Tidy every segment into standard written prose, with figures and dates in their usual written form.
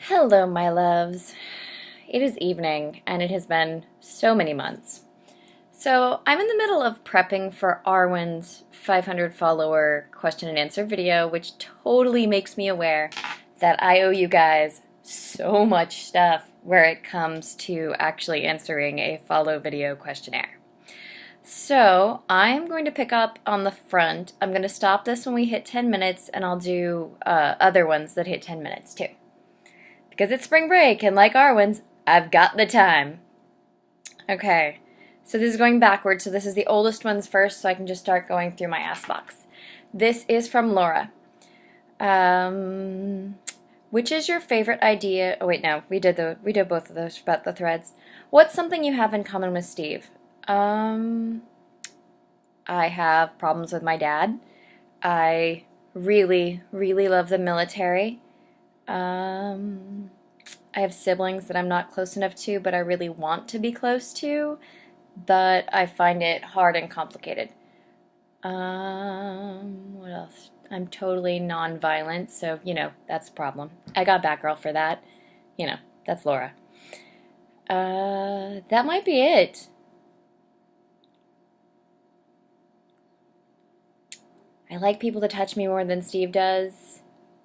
Hello, my loves. It is evening, and it has been so many months. So, I'm in the middle of prepping for Arwen's 500 follower question and answer video, which totally makes me aware that I owe you guys so much stuff where it comes to actually answering a follow video questionnaire. So, I'm going to pick up on the front. I'm going to stop this when we hit 10 minutes, and I'll do other ones that hit 10 minutes too. Because it's spring break, and like Arwen's, I've got the time. Okay, so this is going backwards, so this is the oldest ones first, so I can just start going through my ask box. This is from Laura. Which is your favorite idea? Oh wait, no, we did both of those about the threads. What's something you have in common with Steve? I have problems with my dad. I really, really love the military. I have siblings that I'm not close enough to, but I really want to be close to, but I find it hard and complicated. What else? I'm totally non-violent, so, that's a problem. I got Batgirl for that. That's Laura. That might be it. I like people to touch me more than Steve does.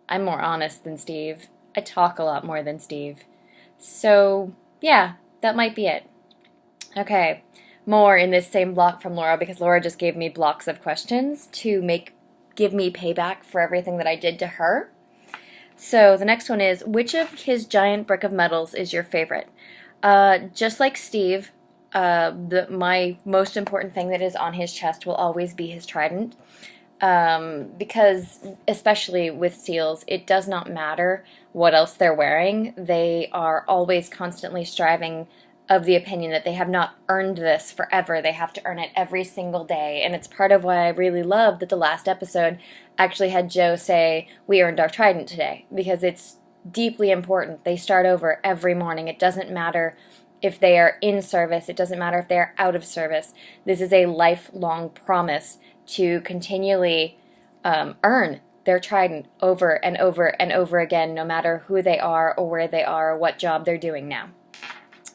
I'm more honest than Steve. I talk a lot more than Steve. So, yeah, that might be it. Okay, more in this same block from Laura, because Laura just gave me blocks of questions to give me payback for everything that I did to her. So the next one is, which of his giant brick of metals is your favorite? Just like Steve, my most important thing that is on his chest will always be his trident. Because especially with seals, it does not matter what else they're wearing. They are always constantly striving of the opinion that they have not earned this forever. They have to earn it every single day. And it's part of why I really love that the last episode actually had Joe say, "We earned our trident today," because it's deeply important. They start over every morning. It doesn't matter if they are in service. It doesn't matter if they are out of service. This is a lifelong promise to continually earn their trident over and over and over again, no matter who they are or where they are or what job they're doing now.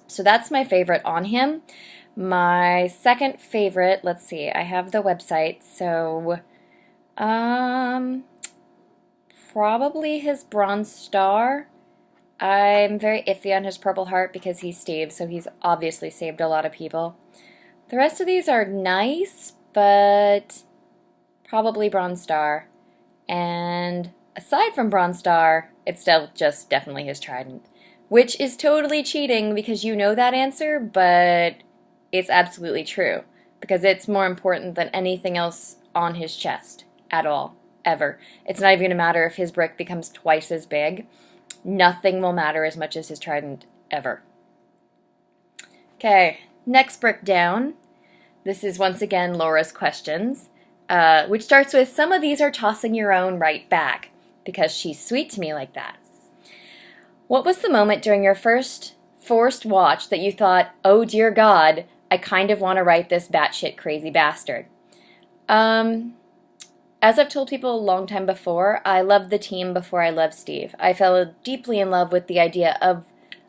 So that's my favorite on him. My second favorite, let's see, I have the website, so probably his Bronze Star. I'm very iffy on his Purple Heart because he's Steve, so he's obviously saved a lot of people. The rest of these are nice, but probably Bronze Star. And aside from Bronze Star, it's still just definitely his trident, which is totally cheating because you know that answer, but it's absolutely true because it's more important than anything else on his chest at all, ever. It's not even going to matter if his brick becomes twice as big. Nothing will matter as much as his trident ever. Okay, next brick down. This is once again Laura's questions, which starts with, some of these are tossing your own right back, because she's sweet to me like that. What was the moment during your first forced watch that you thought, oh dear God, I kind of want to write this batshit crazy bastard? As I've told people a long time before, I loved the team before I loved Steve. I fell deeply in love with the idea of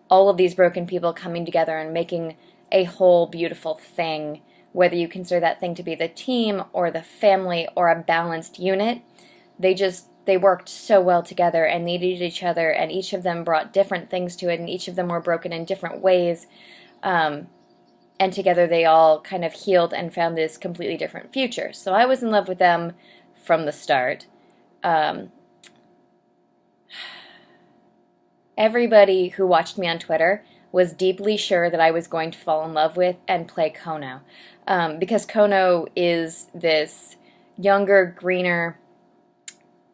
all of these broken people coming together and making a whole beautiful thing, whether you consider that thing to be the team or the family or a balanced unit. They worked so well together and needed each other, and each of them brought different things to it, and each of them were broken in different ways. And together they all kind of healed and found this completely different future. So I was in love with them from the start. Everybody who watched me on Twitter was deeply sure that I was going to fall in love with and play Kono. Because Kono is this younger, greener,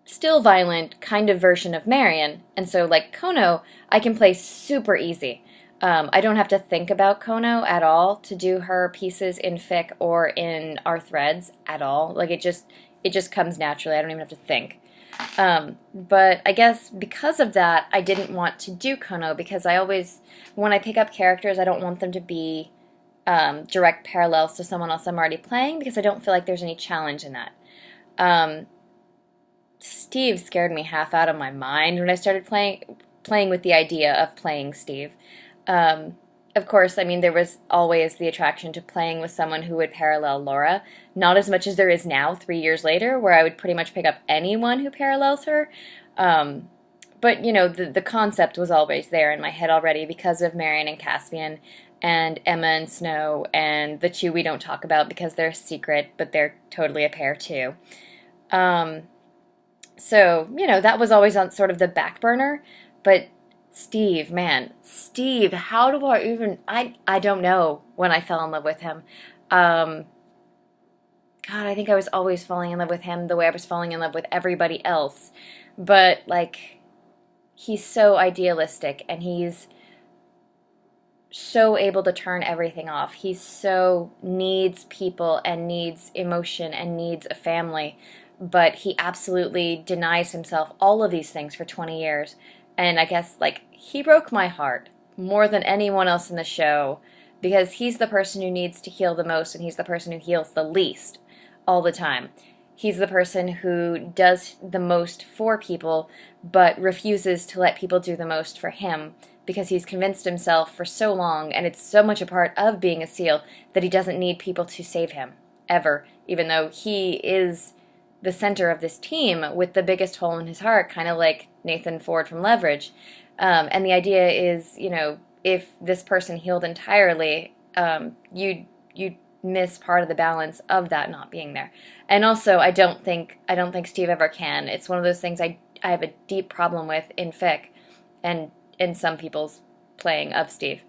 still violent kind of version of Marion. And so, like Kono, I can play super easy. I don't have to think about Kono at all to do her pieces in fic or in our threads at all. Like, it just comes naturally. I don't even have to think. But I guess because of that, I didn't want to do Kono, because when I pick up characters, I don't want them to be direct parallels to someone else I'm already playing, because I don't feel like there's any challenge in that. Steve scared me half out of my mind when I started playing playing with the idea of playing Steve. Um, of course, I mean, there was always the attraction to playing with someone who would parallel Laura. Not as much as there is now, 3 years later, where I would pretty much pick up anyone who parallels her. Um, but, you know, the concept was always there in my head already because of Marion and Caspian and Emma and Snow and the two we don't talk about because they're a secret, but they're totally a pair too. Um, so, you know, that was always on sort of the back burner. But Steve, man, Steve, how do I even, I don't know when I fell in love with him. Um, God, I think I was always falling in love with him the way I was falling in love with everybody else. But, like, he's so idealistic and he's so able to turn everything off. He so needs people and needs emotion and needs a family, but he absolutely denies himself all of these things for 20 years. And I guess, like, he broke my heart more than anyone else in the show because he's the person who needs to heal the most and he's the person who heals the least all the time. He's the person who does the most for people but refuses to let people do the most for him because he's convinced himself for so long, and it's so much a part of being a SEAL, that he doesn't need people to save him, ever, even though he is the center of this team with the biggest hole in his heart, kind of like Nathan Ford from Leverage. And the idea is, you know, if this person healed entirely, you'd miss part of the balance of that not being there. And also, I don't think Steve ever can. It's one of those things I have a deep problem with in fic, and in some people's playing of Steve.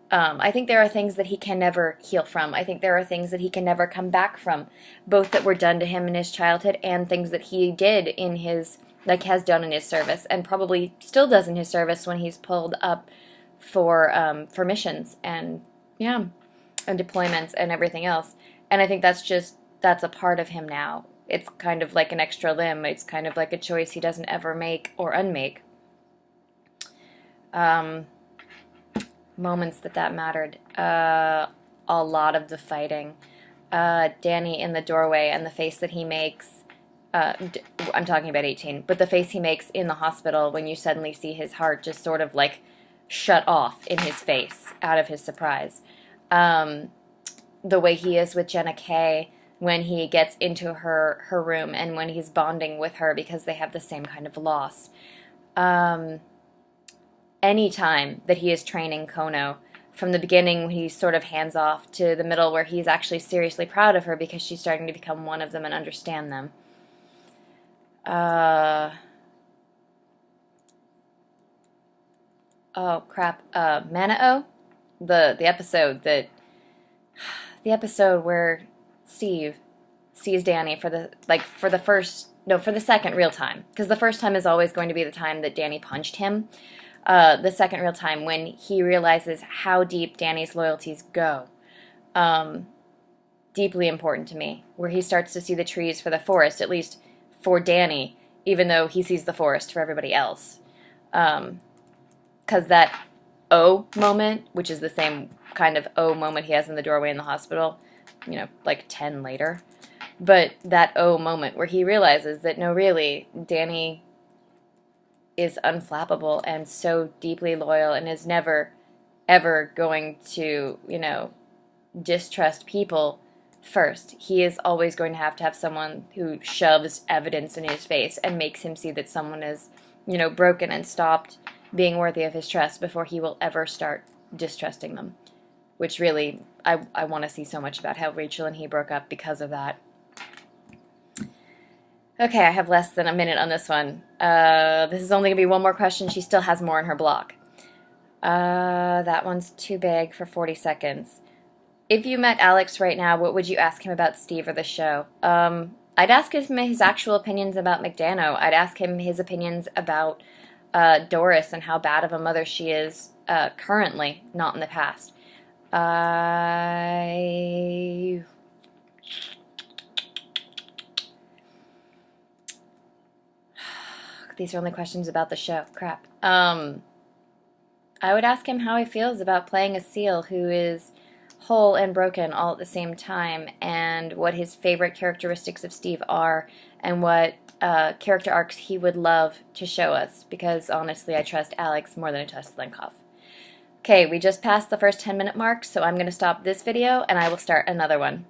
I think there are things that he can never heal from. I think there are things that he can never come back from, both that were done to him in his childhood and things that he did in his, like, has done in his service, and probably still does in his service when he's pulled up for missions and, yeah, and deployments and everything else. And I think that's a part of him now. It's kind of like an extra limb. It's kind of like a choice he doesn't ever make or unmake. Moments that mattered. A lot of the fighting. Danny in the doorway and the face that he makes. I'm talking about 18, but the face he makes in the hospital when you suddenly see his heart just sort of like shut off in his face out of his surprise. The way he is with Jenna Kay when he gets into her room and when he's bonding with her because they have the same kind of loss. Any time that he is training Kono, from the beginning when he's sort of hands off to the middle where he's actually seriously proud of her because she's starting to become one of them and understand them. Oh crap, Mana'o? The episode where Steve sees Danny for the second real time, because the first time is always going to be the time that Danny punched him. The second real time when he realizes how deep Danny's loyalties go. Deeply important to me, where he starts to see the trees for the forest, at least for Danny, even though he sees the forest for everybody else. Because that O moment, which is the same kind of O moment he has in the doorway in the hospital, you know, like 10 later. But that O moment where he realizes that, no, really, Danny is unflappable and so deeply loyal and is never, ever going to, you know, distrust people first. He is always going to have someone who shoves evidence in his face and makes him see that someone is, you know, broken and stopped being worthy of his trust before he will ever start distrusting them. Which really, I want to see so much about how Rachel and he broke up because of that. Okay, I have less than a minute on this one. This is only going to be one more question. She still has more in her block. That one's too big for 40 seconds. If you met Alex right now, what would you ask him about Steve or the show? I'd ask him his actual opinions about McDano. I'd ask him his opinions about Doris and how bad of a mother she is currently, not in the past. These are only questions about the show. Crap. I would ask him how he feels about playing a SEAL who is whole and broken all at the same time, and what his favorite characteristics of Steve are, and what character arcs he would love to show us, because honestly I trust Alex more than I trust Lenkov. Okay, we just passed the first 10-minute mark, so I'm going to stop this video and I will start another one.